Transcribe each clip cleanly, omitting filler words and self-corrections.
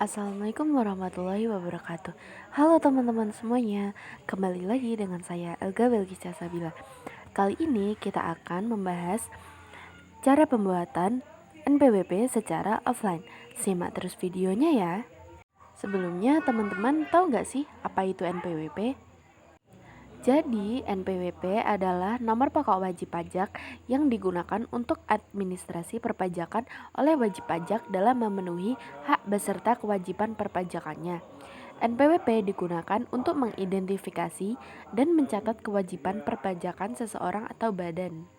Assalamualaikum warahmatullahi wabarakatuh. Halo teman-teman semuanya, kembali lagi dengan saya Elga Belgisya Sabila. Kali ini kita akan membahas cara pembuatan NPWP secara offline. Simak terus videonya ya. Sebelumnya teman-teman tahu nggak sih apa itu NPWP? Jadi, NPWP adalah nomor pokok wajib pajak yang digunakan untuk administrasi perpajakan oleh wajib pajak dalam memenuhi hak beserta kewajiban perpajakannya. NPWP digunakan untuk mengidentifikasi dan mencatat kewajiban perpajakan seseorang atau badan.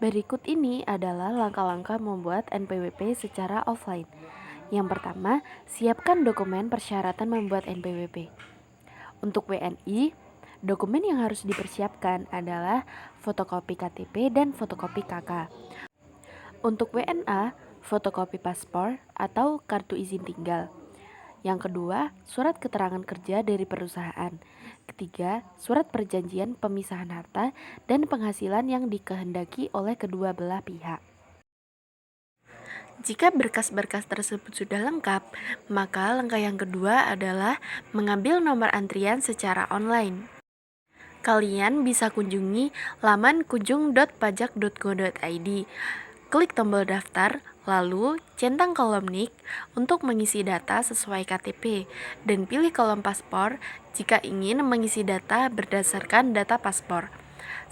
Berikut ini adalah langkah-langkah membuat NPWP secara offline. Yang pertama, siapkan dokumen persyaratan membuat NPWP. Untuk WNI, dokumen yang harus dipersiapkan adalah fotokopi KTP dan fotokopi KK. Untuk WNA, fotokopi paspor atau kartu izin tinggal. Yang kedua, surat keterangan kerja dari perusahaan. Ketiga, surat perjanjian pemisahan harta dan penghasilan yang dikehendaki oleh kedua belah pihak. Jika berkas-berkas tersebut sudah lengkap, maka langkah yang kedua adalah mengambil nomor antrian secara online. Kalian bisa kunjungi laman kunjung.pajak.go.id. Klik tombol daftar, lalu centang kolom NIK untuk mengisi data sesuai KTP, dan pilih kolom paspor jika ingin mengisi data berdasarkan data paspor.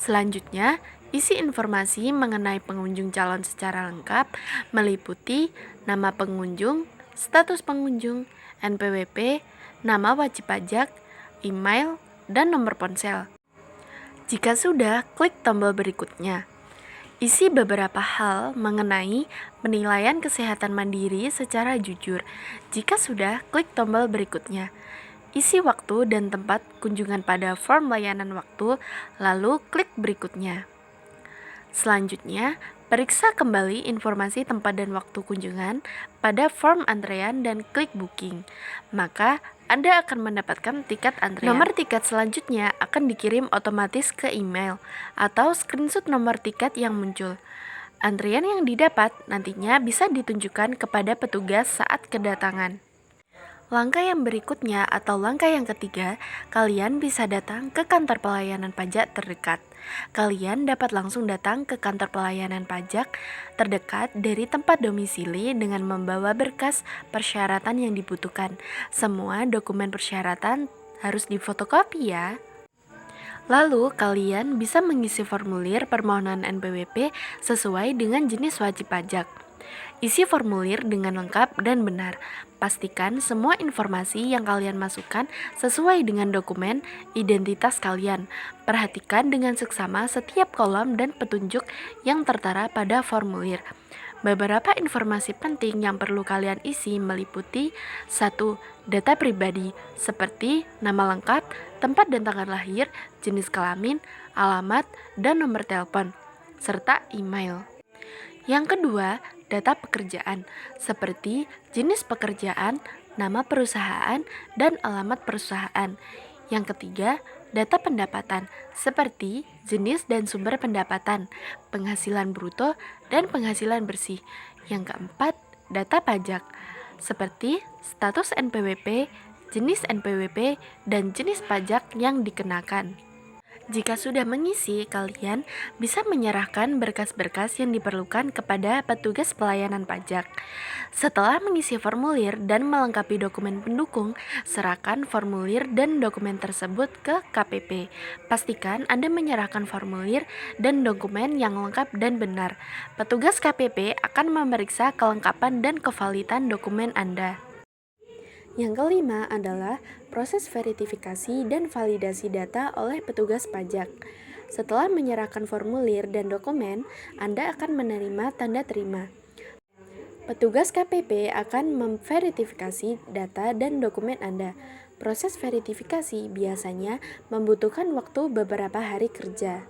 Selanjutnya, isi informasi mengenai pengunjung calon secara lengkap, meliputi nama pengunjung, status pengunjung, NPWP, nama wajib pajak, email, dan nomor ponsel. Jika sudah, klik tombol berikutnya. Isi beberapa hal mengenai penilaian kesehatan mandiri secara jujur. Jika sudah, klik tombol berikutnya. Isi waktu dan tempat kunjungan pada form layanan waktu, lalu klik berikutnya. Selanjutnya, periksa kembali informasi tempat dan waktu kunjungan pada form antrean dan klik booking. Maka, Anda akan mendapatkan tiket antrean. Nomor tiket selanjutnya akan dikirim otomatis ke email atau screenshot nomor tiket yang muncul. Antrian yang didapat nantinya bisa ditunjukkan kepada petugas saat kedatangan. Langkah yang berikutnya atau langkah yang ketiga, kalian bisa datang ke kantor pelayanan pajak terdekat. Kalian dapat langsung datang ke kantor pelayanan pajak terdekat dari tempat domisili dengan membawa berkas persyaratan yang dibutuhkan. Semua dokumen persyaratan harus difotokopi ya. Lalu, kalian bisa mengisi formulir permohonan NPWP sesuai dengan jenis wajib pajak. Isi formulir dengan lengkap dan benar. Pastikan semua informasi yang kalian masukkan sesuai dengan dokumen identitas kalian. Perhatikan dengan seksama setiap kolom dan petunjuk yang tertera pada formulir. Beberapa informasi penting yang perlu kalian isi meliputi 1. Data pribadi seperti nama lengkap, tempat dan tanggal lahir, jenis kelamin, alamat, dan nomor telepon, serta email. Yang kedua, data pekerjaan seperti jenis pekerjaan, nama perusahaan, dan alamat perusahaan. Yang ketiga, data pendapatan seperti jenis dan sumber pendapatan, penghasilan bruto, dan penghasilan bersih. Yang keempat, data pajak seperti status NPWP, jenis NPWP, dan jenis pajak yang dikenakan. Jika sudah mengisi, kalian bisa menyerahkan berkas-berkas yang diperlukan kepada petugas pelayanan pajak. Setelah mengisi formulir dan melengkapi dokumen pendukung, serahkan formulir dan dokumen tersebut ke KPP. Pastikan Anda menyerahkan formulir dan dokumen yang lengkap dan benar. Petugas KPP akan memeriksa kelengkapan dan kevalidan dokumen Anda. Yang kelima adalah proses verifikasi dan validasi data oleh petugas pajak. Setelah menyerahkan formulir dan dokumen, Anda akan menerima tanda terima. Petugas KPP akan memverifikasi data dan dokumen Anda. Proses verifikasi biasanya membutuhkan waktu beberapa hari kerja.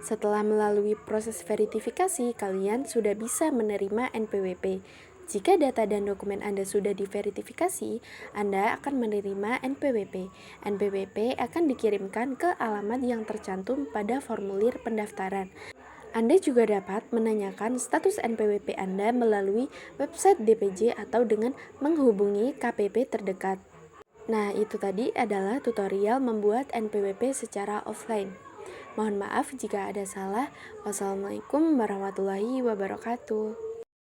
Setelah melalui proses verifikasi, kalian sudah bisa menerima NPWP. Jika data dan dokumen Anda sudah diverifikasi, Anda akan menerima NPWP. NPWP akan dikirimkan ke alamat yang tercantum pada formulir pendaftaran. Anda juga dapat menanyakan status NPWP Anda melalui website DPJ atau dengan menghubungi KPP terdekat. Nah, itu tadi adalah tutorial membuat NPWP secara offline. Mohon maaf jika ada salah. Wassalamualaikum warahmatullahi wabarakatuh.